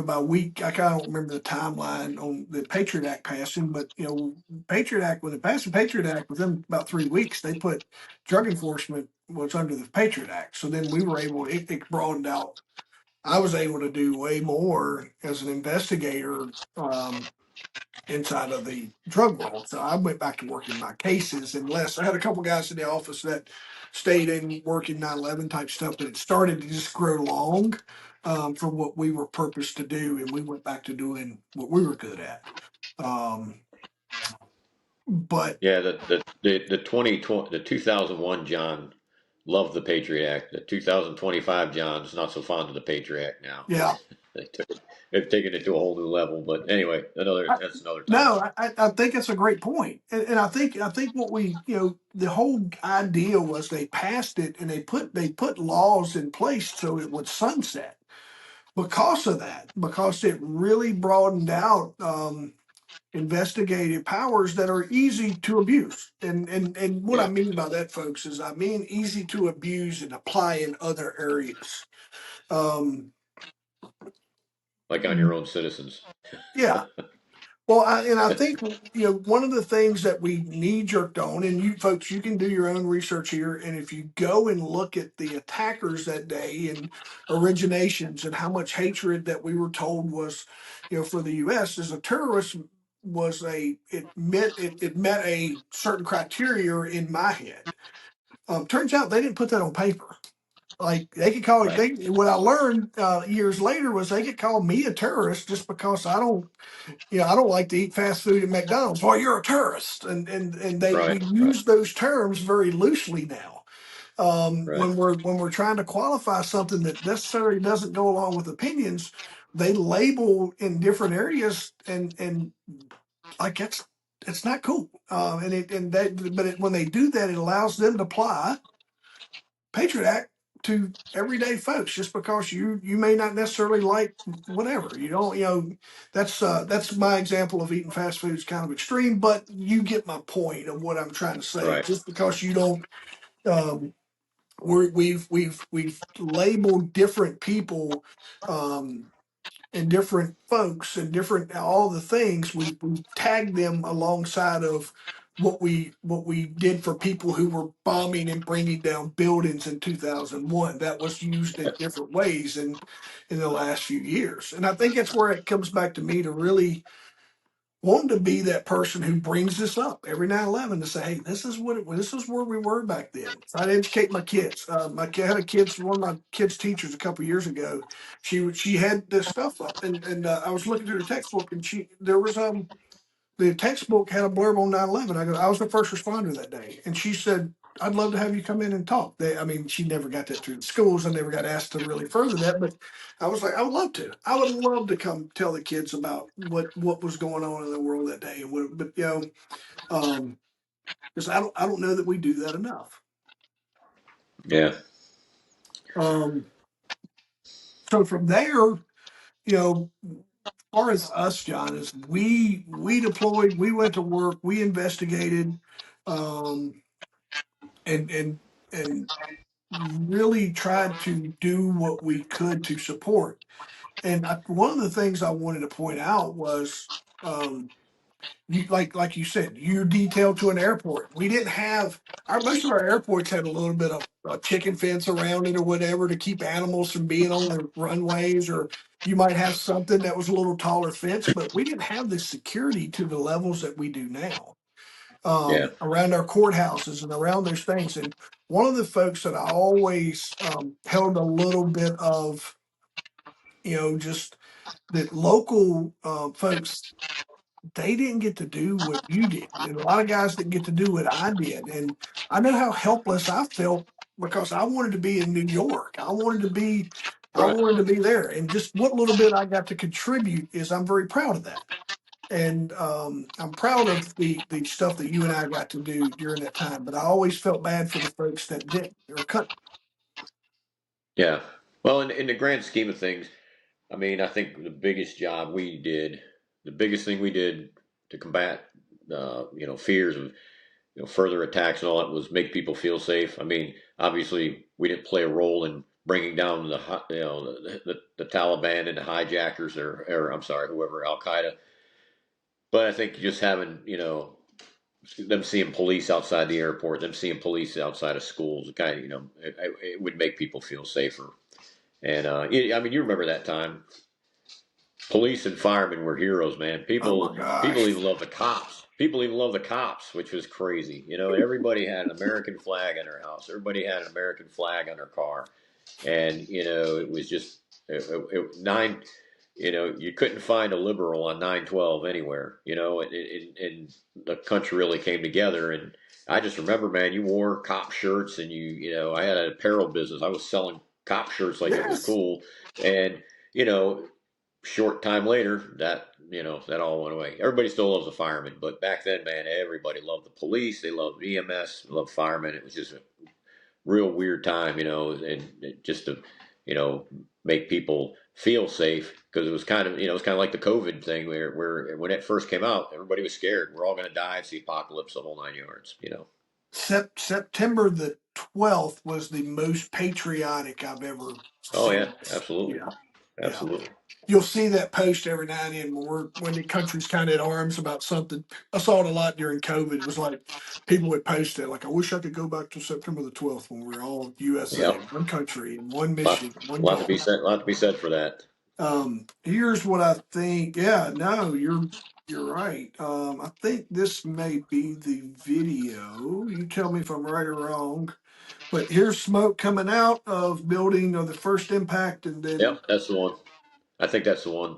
by week, I kind of don't remember the timeline on the Patriot Act passing, but Patriot Act, when they passed the Patriot Act, within about 3 weeks, they put drug enforcement was under the Patriot Act. So then we were able, it broadened out. I was able to do way more as an investigator inside of the drug world. So I went back to working my cases, unless I had a couple guys in the office that stayed in working 9/11 type stuff, but it started to just grow long for what we were purposed to do, and we went back to doing what we were good at. Um, but Yeah, the 2020 the 2001 John loved the Patriot Act. The 2025 John is not so fond of the Patriot Act now. yeah, They've taken it to a whole new level. But anyway, I, that's another topic. no, I think it's a great point, and I think what the whole idea was they passed it and they put laws in place so it would sunset because of that, because it really broadened out investigative powers that are easy to abuse. And what I Yeah, mean by that, folks, is I mean easy to abuse and apply in other areas. Um, like on your own citizens. yeah. Well, I think one of the things that we knee jerked on, and you folks, you can do your own research here, and if you go and look at the attackers that day and originations and how much hatred that we were told was, for the U.S. as a terrorist it met a certain criteria in my head. Turns out they didn't put that on paper. Like they could call it. Right, What I learned years later was they could call me a terrorist just because I don't like to eat fast food at McDonald's. Well, you're a tourist, and we right, right, use those terms very loosely now. right, When we're trying to qualify something that necessarily doesn't go along with opinions, they label in different areas, and like it's not cool. When they do that, it allows them to apply Patriot Act to everyday folks just because you may not necessarily like whatever you don't that's my example of eating fast food is kind of extreme, but you get my point of what I'm trying to say. right. Just because you don't um we've labeled different people um and different folks and different all the things we tagged them alongside of what we did for people who were bombing and bringing down buildings in 2001. That was used in different ways in the last few years, and I think that's where it comes back to me to really wanting to be that person who brings this up every 9/11 to say, hey, this is where we were back then. Try to educate my kids. My kid had a kids one of my kids teachers a couple years ago. She had this stuff up, and I was looking through the textbook, and there was the textbook had a blurb on 9/11. I go, I was the first responder that day, and she said, I'd love to have you come in and talk. I mean, she never got that through the schools. I never got asked to really further that, but I was like, I would love to. I would love to come tell the kids about what was going on in the world that day. But because I don't know that we do that enough. Yeah, Um, so from there, as far as us, John, is we deployed, we went to work, we investigated, um, and and and really tried to do what we could to support. And one of the things I wanted to point out was, like you said, you're detailed to an airport. We didn't have most of our airports had a little bit of a chicken fence around it or whatever to keep animals from being on the runways, or you might have something that was a little taller fence, but we didn't have the security to the levels that we do now yeah, around our courthouses and around those things. And one of the folks that I always held a little bit of, just that local folks, they didn't get to do what you did. And a lot of guys didn't get to do what I did. And I know how helpless I felt because I wanted to be in New York. I right. wanted to be there. And just what little bit I got to contribute is I'm very proud of that. And I'm proud of the stuff that you and I got to do during that time. But I always felt bad for the folks that didn't or couldn't. Yeah. Well, in the grand scheme of things, I mean, I think the biggest thing we did to combat, fears of further attacks and all that was make people feel safe. I mean, obviously, we didn't play a role in bringing down the Taliban and the hijackers or I'm sorry, whoever Al Qaeda. But I think just having them seeing police outside the airport, them seeing police outside of schools, kind of it would make people feel safer. And I mean, you remember that time police and firemen were heroes, man. Oh my People gosh. even love the cops. People even love the cops, which was crazy. Everybody had an American flag in their house. Everybody had an American flag on their car, and it was just nine. You couldn't find a liberal on 9/12 anywhere. And the country really came together. And I just remember, man, you wore cop shirts, and I had an apparel business. I was selling cop shirts like it was Yes. cool, and you know short time later, that all went away. Everybody still loves the firemen, but back then, man, everybody loved the police. They loved EMS, loved firemen. It was just a real weird time, and just to, make people feel safe because it was kind of like the COVID thing where when it first came out, everybody was scared. We're all going to die. It's the apocalypse, the whole 9 yards. September the 12th was the most patriotic I've ever Oh yeah, seen. absolutely, Yeah. Yeah. absolutely. You'll see that post every now and then when the country's kind of at arms about something. I saw it a lot during COVID. It was like people would post it like, I wish I could go back to September the 12th when we were all USA, Yep, one country, one lot, mission, one lot to be goal. said. Lot to be said for that. Here's what I think. Yeah, no, you're right. I think this may be the video. You tell me if I'm right or wrong. But here's smoke coming out of building of the first impact, and then Yep, that's the one. I think that's the one.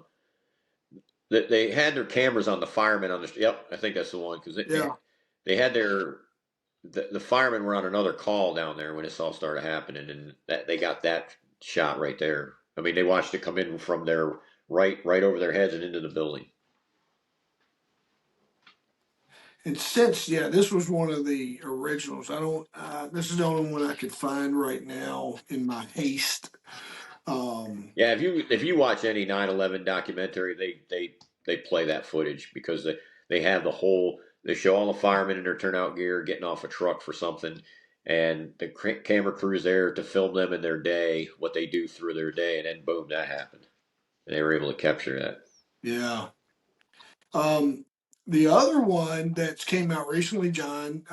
They had their cameras on the firemen on the. Yep, I think that's the one because yeah. they had the firemen were on another call down there when this all started happening, and they got that shot right there. I mean, they watched it come in from their right over their heads and into the building. And since this was one of the originals. I don't. This is the only one I could find right now in my haste. Um, Yeah, if you watch any 9/11 documentary, they play that footage because they have the whole they show all the firemen in their turnout gear getting off a truck for something, and the camera crew's there to film them in their day, what they do through their day, and then boom, that happened, and they were able to capture that. yeah. Um, the other one that's came out recently, John.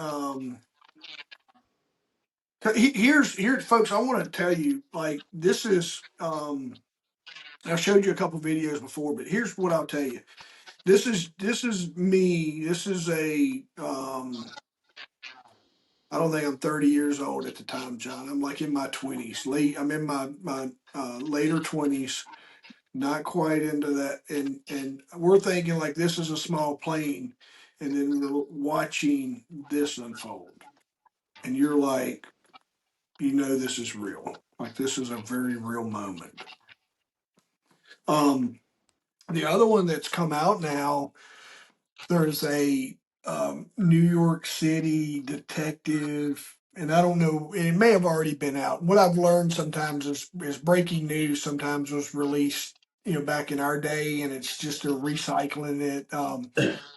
Here's folks. I want to tell you, like this is. I showed you a couple videos before, but here's what I'll tell you. This is me. This is a. I don't think I'm 30 years old at the time, John. I'm like in my 20s. I'm in my later 20s. Not quite into that, and we're thinking like this is a small plane, and then we're watching this unfold, and you're like, this is real. Like this is a very real moment. Um, the other one that's come out now, there's a New York City detective, and I don't know, it may have already been out. What I've learned sometimes is breaking news sometimes was released, back in our day, and it's just they're recycling it.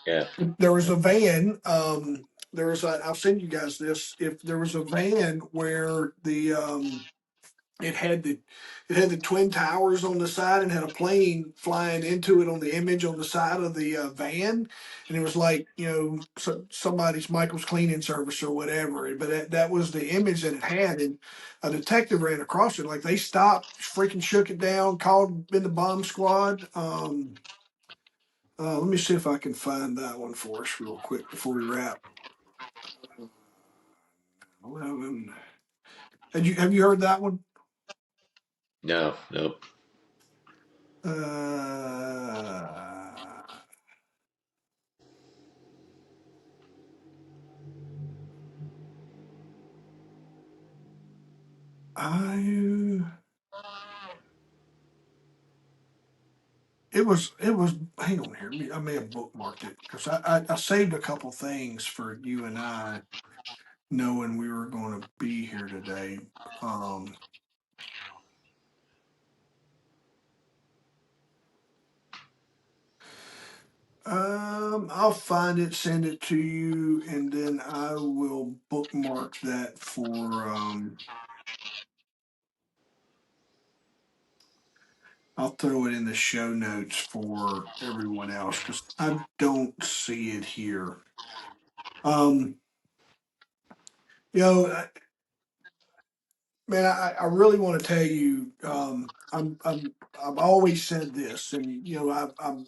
Yeah, There was a van. I'll send you guys this. If there was a van where it had the it had the twin towers on the side and had a plane flying into it on the image on the side of the van, and it was like somebody's Michael's cleaning service or whatever. But that was the image that it had, and a detective ran across it. Like they stopped, freaking shook it down, called in the bomb squad. Let me see if I can find that one for us real quick before we wrap. 11. Have you heard that one? no, no, Uh, I it was hang on here. I may have bookmarked it because I saved a couple things for you and I, knowing we were going to be here today. Um, I'll find it, send it to you, and then I will bookmark that for. I'll throw it in the show notes for everyone else because I don't see it here. Um, you know, man, I really want to tell you. I've always said this, and you know, I'm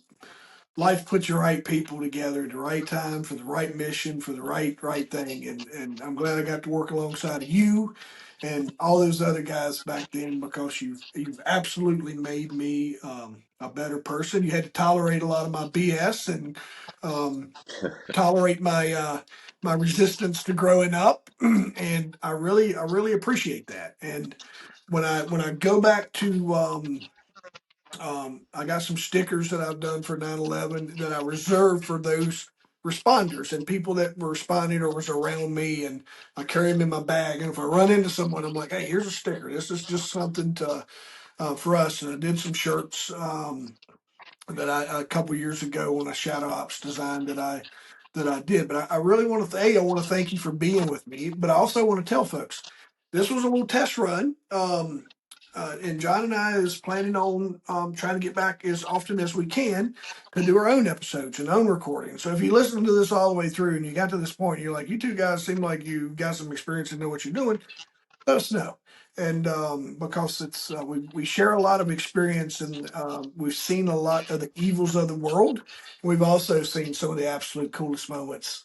life puts the right people together at the right time for the right mission for the right thing, and I'm glad I got to work alongside of you and all those other guys back then because you've absolutely made me a better person. You had to tolerate a lot of my BS and um, tolerate my resistance to growing up, and I really appreciate that. And when I go back to I got some stickers that I've done for 9/11 that I reserved for those responders and people that were responding or was around me, and I carry them in my bag. And if I run into someone, I'm like, "Hey, here's a sticker. This is just something to for us." And I did some shirts that I a couple years ago on a shadow ops design that I did. But I really want to I want to thank you for being with me. But I also want to tell folks this was a little test run. And John and I is planning on trying to get back as often as we can to do our own episodes and own recordings. So if you listen to this all the way through and you got to this point, you're like, you two guys seem like you got some experience and know what you're doing, let us know. And because it's we share a lot of experience and we've seen a lot of the evils of the world. We've also seen some of the absolute coolest moments.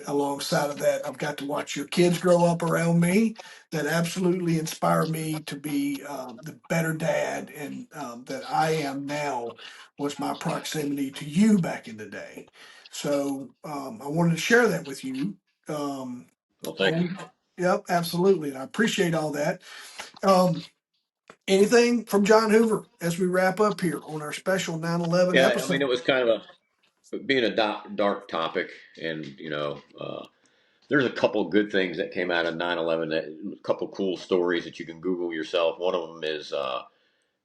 Alongside of that, I've got to watch your kids grow up around me that absolutely inspire me to be the better dad and that I am now was my proximity to you back in the day. So I wanted to share that with you. Um, Well, thank you. and yep, absolutely. And I appreciate all that. Um, anything from John Hoover as we wrap up here on our special 9/11 Yeah, I mean, episode? it was kind of a being a dark topic, and there's a couple good things that came out of 9/11. A couple cool stories that you can Google yourself. One of them is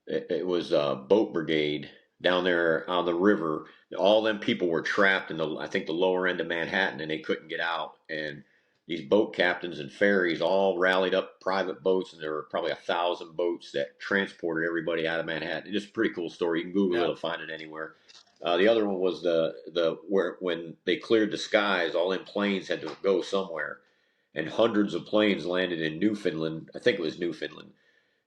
it was a boat brigade down there on the river. All them people were trapped in I think the lower end of Manhattan, and they couldn't get out. And these boat captains and ferries all rallied up private boats, and there were probably 1,000 boats that transported everybody out of Manhattan. It's a pretty cool story. You can Google it; Yeah. or find it anywhere. The other one was the where when they cleared the skies, all them planes had to go somewhere, and hundreds of planes landed in Newfoundland. I think it was Newfoundland,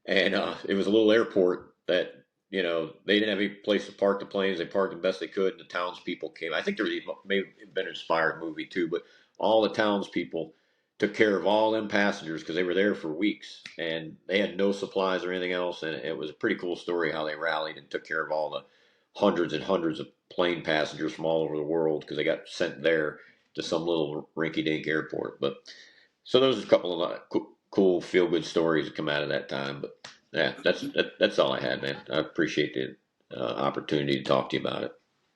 and it was a little airport that they didn't have any place to park the planes. They parked the best they could, and the townspeople came. I think there may have been an inspired movie too, but all the townspeople took care of all them passengers because they were there for weeks and they had no supplies or anything else. And it was a pretty cool story how they rallied and took care of all the hundreds and hundreds of plane passengers from all over the world because they got sent there to some little rinky-dink airport. But so those are a couple of cool feel-good stories that come out of that time. But yeah, that's all I had, man. I appreciate the opportunity to talk to you about it.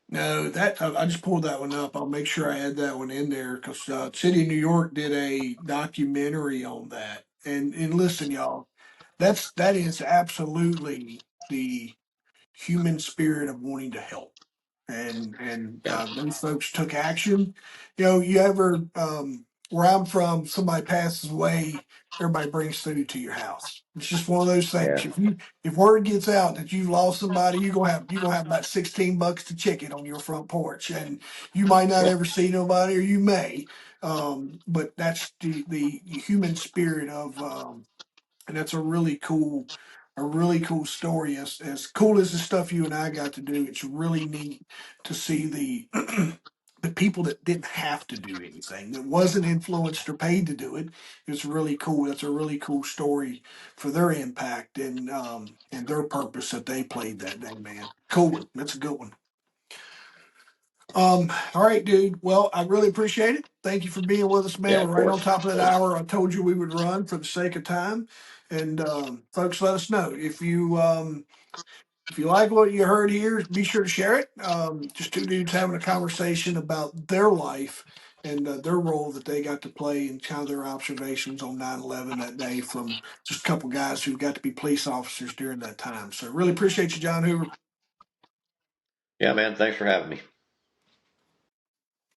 No, that I just pulled that one up. I'll make sure I add that one in there because City of New York did a documentary on that. And listen, y'all, that is absolutely the human spirit of wanting to help. And Yeah, those folks took action. You know, you ever where I'm from, somebody passes away, everybody brings food to your house. It's just one of those things. yeah, If word gets out that you've lost somebody, you're gonna have about $16 to chicken on your front porch, and you might not ever see nobody, or you may. But that's the human spirit of and that's a really cool story. As cool as the stuff you and I got to do, it's really neat to see the the people that didn't have to do anything, that wasn't influenced or paid to do it. It's really cool. That's a really cool story for their impact and their purpose that they played that day, man. Cool one. That's a good one. All right, dude. Well, I really appreciate it. Thank you for being with us, man. yeah. We're Of right on course, top of of that course. hour I told you we would run for the sake of time. And folks, let us know if you like what you heard here. Be sure to share it. Just two dudes having a conversation about their life and their role that they got to play and kind of their observations on 9/11 that day from just a couple guys who got to be police officers during that time. So really appreciate you, John Hoover. Yeah, man. Thanks for having me.